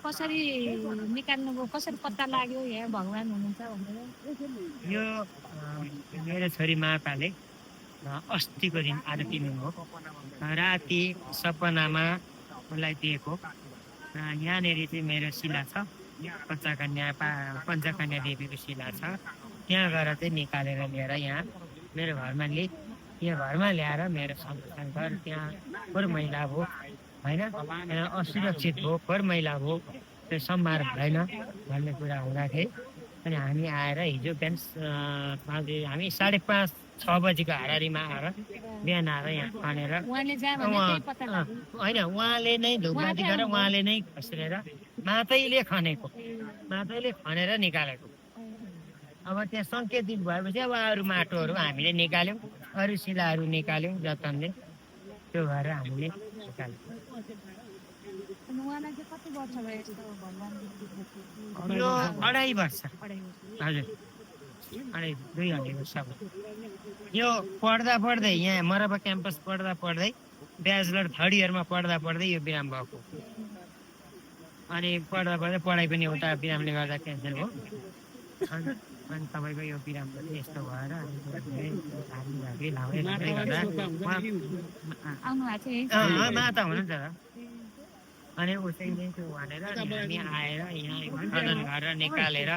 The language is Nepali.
कसरी निकाल्नुभयो, कसरी पत्ता लाग्यो यहाँ भगवान हुनुहुन्छ भनेर? यो मेरो छोरी माताले अस्तिको दिन आज दिनुभयो। राति सपनामा उसलाई दिएको। यहाँनिर चाहिँ मेरो शिला छ, पञ्चकन्या देवीको शिला छ। त्यहाँ गएर चाहिँ निकालेर लिएर यहाँ मेरो घरमा यहाँ घरमा ल्याएर मेरो संस्कार त्यहाँ फोहोर मैला भयो होइन, असुरक्षित भयो, फोहोर मैला भयो, त्यो सम्हार भएन भन्ने कुरा हुँदाखेरि अनि हामी आएर हिजो बिहान हामी 5:30-6 बजीको हारारीमा आएर बिहान आएर यहाँ खनेर होइन, उहाँले नै धुपमाथि गरेर उहाँले नै खस्रेर मातैले खनेर निकालेको। अब त्यहाँ सङ्केत दिनु भएपछि अब अरू माटोहरू हामीले निकाल्यौँ, अरू शिलाहरू निकाल्यौँ जतनले, त्यो भएर हामीले निकाल्यौँ। यो 2.5 वर्ष, हजुर 2.5 वर्ष। यो पढ्दै यहाँ मरबा क्याम्पस पढ्दै ब्याचलर 3rd इयरमा पढ्दै यो बिराम भएको। अनि पढ्दै पढाइ पनि एउटा बिरामले गर्दा क्यान्सल भयो। अनि तपाईँको यो बिराम पनि यस्तो भएर माता हुनुहुन्छ र। अनि उसैले त्यो भनेर हामी आएर यहाँ खनन गरेर निकालेर